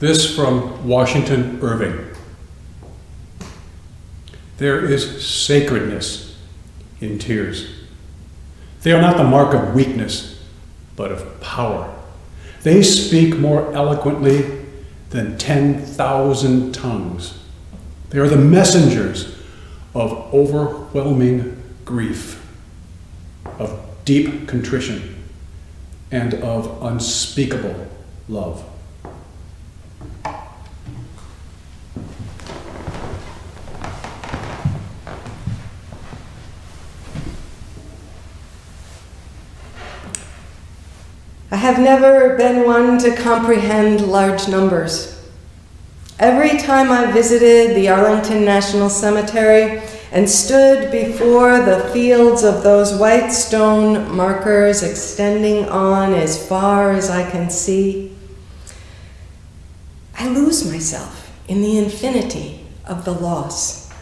This from Washington Irving. There is sacredness in tears. They are not the mark of weakness, but of power. They speak more eloquently than 10,000 tongues. They are the messengers of overwhelming grief, of deep contrition, and of unspeakable love. I have never been one to comprehend large numbers. Every time I visited the Arlington National Cemetery and stood before the fields of those white stone markers extending on as far as I can see, I lose myself in the infinity of the loss.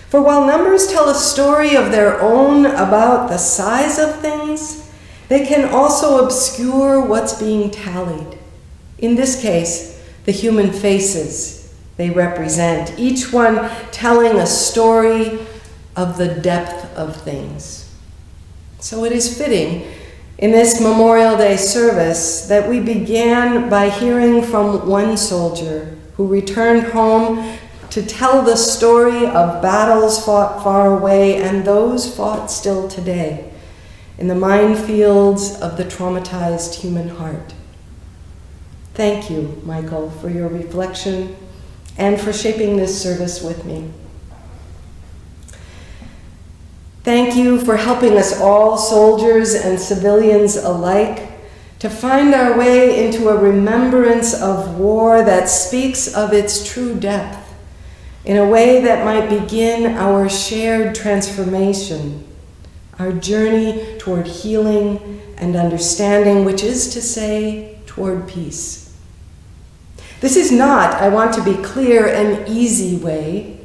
For while numbers tell a story of their own about the size of things, they can also obscure what's being tallied. In this case, the human faces they represent, each one telling a story of the depth of things. So it is fitting in this Memorial Day service that we began by hearing from one soldier who returned home to tell the story of battles fought far away and those fought still today in the minefields of the traumatized human heart. Thank you, Michael, for your reflection and for shaping this service with me. Thank you for helping us all, soldiers and civilians alike, to find our way into a remembrance of war that speaks of its true depth in a way that might begin our shared transformation, our journey toward healing and understanding, which is to say, toward peace. This is not, I want to be clear, an easy way.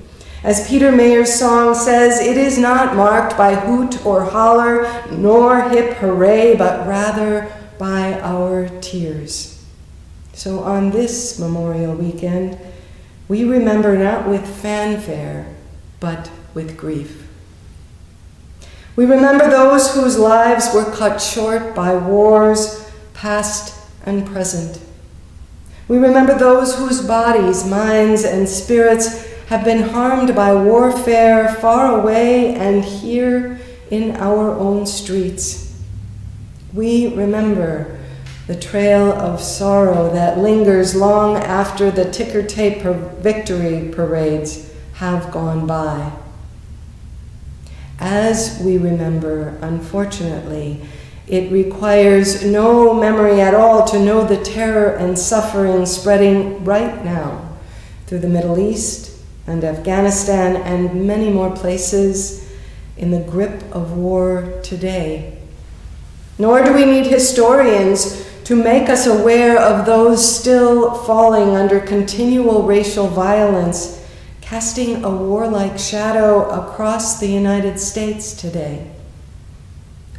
As Peter Mayer's song says, it is not marked by hoot or holler, nor hip hooray, but rather by our tears. So on this Memorial Weekend, we remember not with fanfare, but with grief. We remember those whose lives were cut short by wars, past and present. We remember those whose bodies, minds, and spirits have been harmed by warfare far away and here in our own streets. We remember the trail of sorrow that lingers long after the ticker tape victory parades have gone by. As we remember, unfortunately, it requires no memory at all to know the terror and suffering spreading right now through the Middle East and Afghanistan and many more places in the grip of war today. Nor do we need historians to make us aware of those still falling under continual racial violence, casting a warlike shadow across the United States today.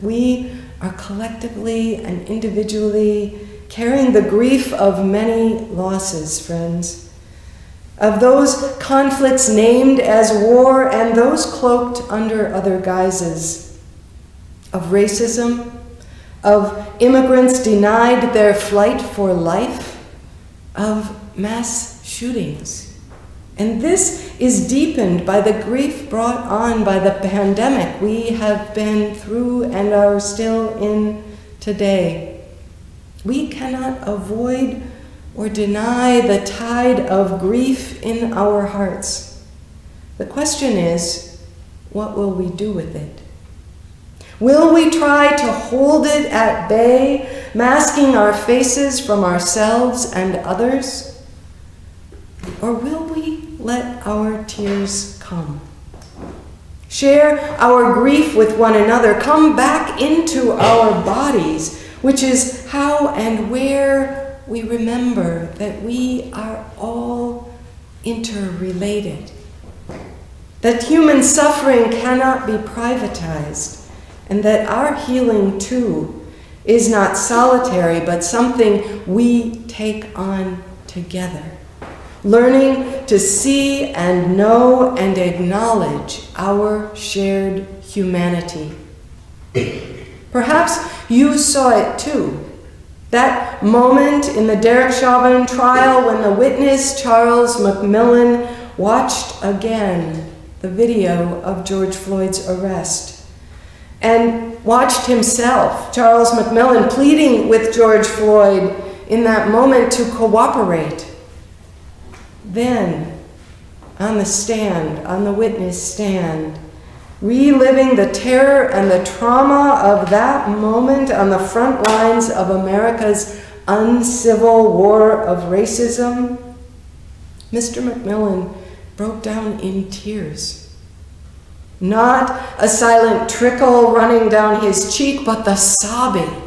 We are collectively and individually carrying the grief of many losses, friends, of those conflicts named as war and those cloaked under other guises, of racism, of immigrants denied their flight for life, of mass shootings. And this is deepened by the grief brought on by the pandemic we have been through and are still in today. We cannot avoid or deny the tide of grief in our hearts. The question is, what will we do with it? Will we try to hold it at bay, masking our faces from ourselves and others? Or will we let our tears come? Share our grief with one another, come back into our bodies, which is how and where we remember that we are all interrelated, that human suffering cannot be privatized, and that our healing too is not solitary, but something we take on together, learning to see and know and acknowledge our shared humanity. Perhaps you saw it too. That moment in the Derek Chauvin trial when the witness, Charles McMillan, watched again the video of George Floyd's arrest and watched himself, Charles McMillan, pleading with George Floyd in that moment to cooperate. Then, on the stand, on the witness stand, reliving the terror and the trauma of that moment on the front lines of America's uncivil war of racism, Mr. McMillan broke down in tears. Not a silent trickle running down his cheek, but the sobbing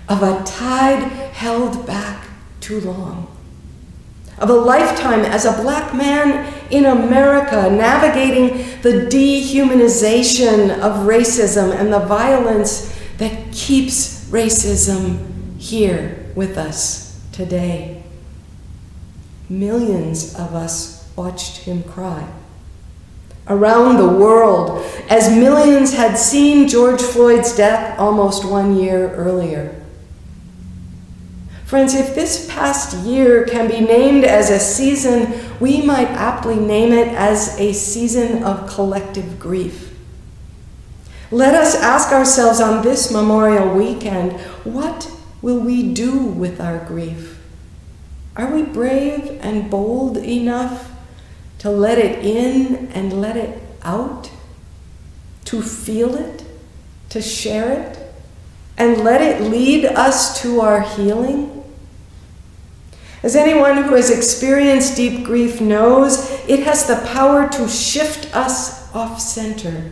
of a tide held back too long, of a lifetime as a black man in America, navigating the dehumanization of racism and the violence that keeps racism here with us today. Millions of us watched him cry. Around the world, as millions had seen George Floyd's death almost 1 year earlier. Friends, if this past year can be named as a season, we might aptly name it as a season of collective grief. Let us ask ourselves on this Memorial Weekend, what will we do with our grief? Are we brave and bold enough to let it in and let it out? To feel it, to share it, and let it lead us to our healing? As anyone who has experienced deep grief knows, it has the power to shift us off-center,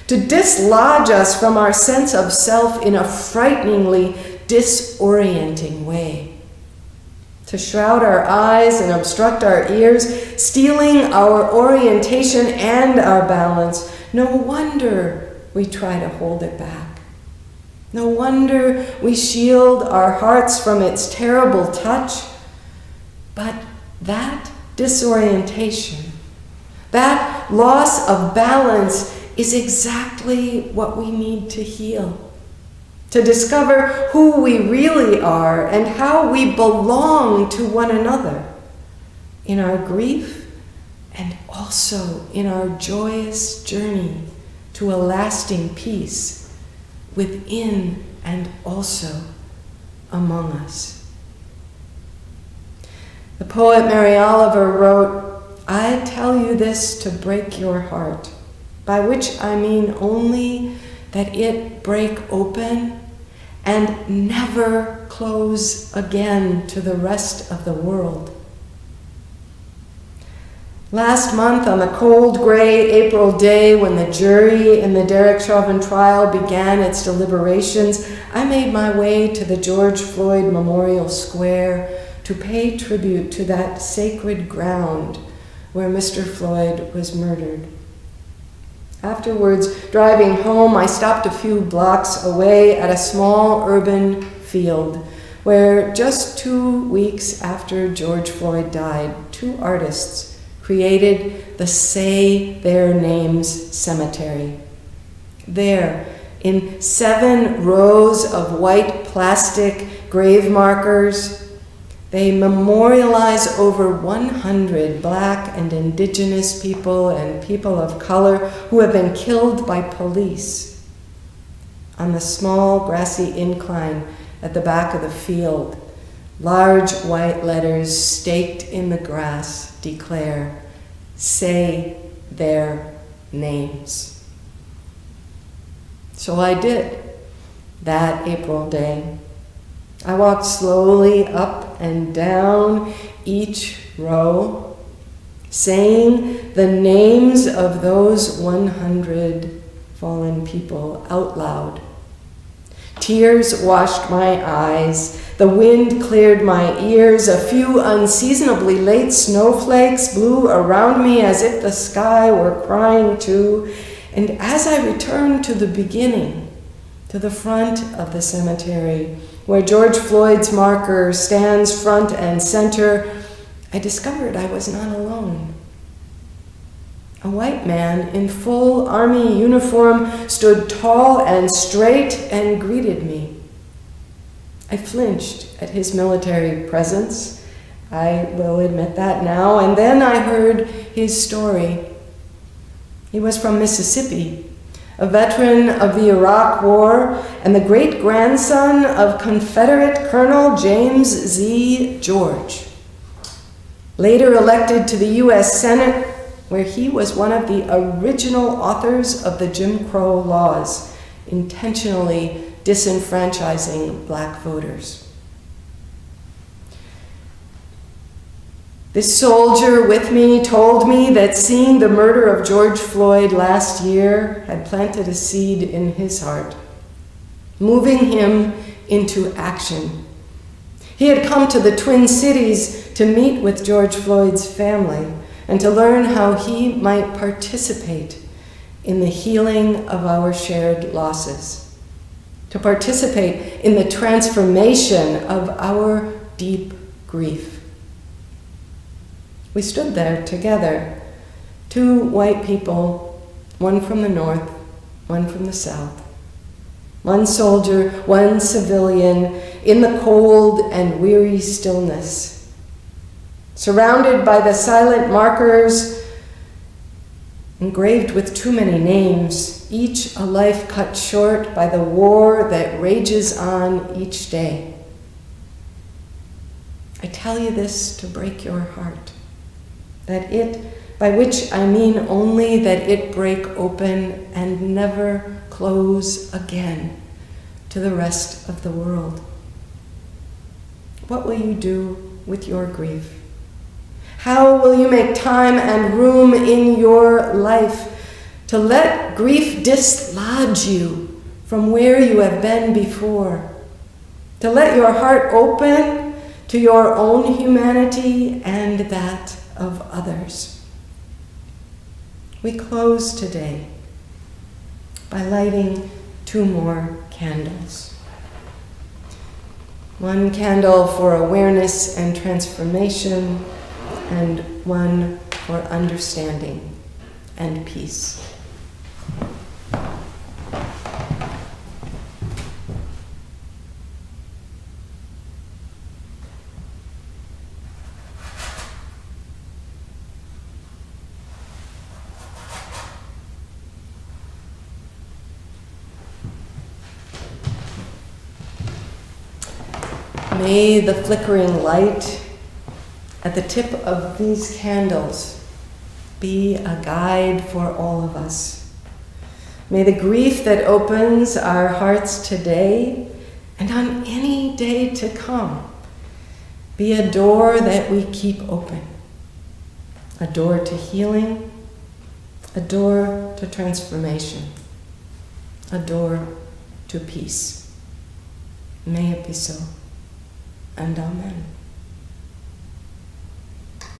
to dislodge us from our sense of self in a frighteningly disorienting way, to shroud our eyes and obstruct our ears, stealing our orientation and our balance. No wonder we try to hold it back. No wonder we shield our hearts from its terrible touch. But that disorientation, that loss of balance is exactly what we need to heal, to discover who we really are and how we belong to one another in our grief and also in our joyous journey to a lasting peace within and also among us. The poet Mary Oliver wrote, "I tell you this to break your heart, by which I mean only that it break open and never close again to the rest of the world." Last month, on the cold, gray April day when the jury in the Derek Chauvin trial began its deliberations, I made my way to the George Floyd Memorial Square to pay tribute to that sacred ground where Mr. Floyd was murdered. Afterwards, driving home, I stopped a few blocks away at a small urban field where just 2 weeks after George Floyd died, 2 artists created the Say Their Names Cemetery. There, in 7 rows of white plastic grave markers, they memorialize over 100 Black and Indigenous people and people of color who have been killed by police. On the small grassy incline at the back of the field, large white letters staked in the grass declare, "Say their names." So I did that April day. I walked slowly up and down each row, saying the names of those 100 fallen people out loud. Tears washed my eyes, the wind cleared my ears, a few unseasonably late snowflakes blew around me as if the sky were crying too, and as I returned to the beginning, to the front of the cemetery, where George Floyd's marker stands front and center, I discovered I was not alone. A white man in full army uniform stood tall and straight and greeted me. I flinched at his military presence. I will admit that now. And then I heard his story. He was from Mississippi, a veteran of the Iraq War and the great-grandson of Confederate Colonel James Z. George. Later elected to the U.S. Senate, where he was one of the original authors of the Jim Crow laws, intentionally disenfranchising black voters. This soldier with me told me that seeing the murder of George Floyd last year had planted a seed in his heart, moving him into action. He had come to the Twin Cities to meet with George Floyd's family and to learn how he might participate in the healing of our shared losses, to participate in the transformation of our deep grief. We stood there together, two white people, one from the north, one from the south. One soldier, one civilian, in the cold and weary stillness, surrounded by the silent markers engraved with too many names, each a life cut short by the war that rages on each day. I tell you this to break your heart, that it, by which I mean only that it break open and never close again to the rest of the world. What will you do with your grief? How will you make time and room in your life to let grief dislodge you from where you have been before? To let your heart open to your own humanity and that of others. We close today by lighting two more candles. One candle for awareness and transformation, and one for understanding and peace. May the flickering light at the tip of these candles be a guide for all of us. May the grief that opens our hearts today and on any day to come be a door that we keep open, a door to healing, a door to transformation, a door to peace. May it be so. And amen.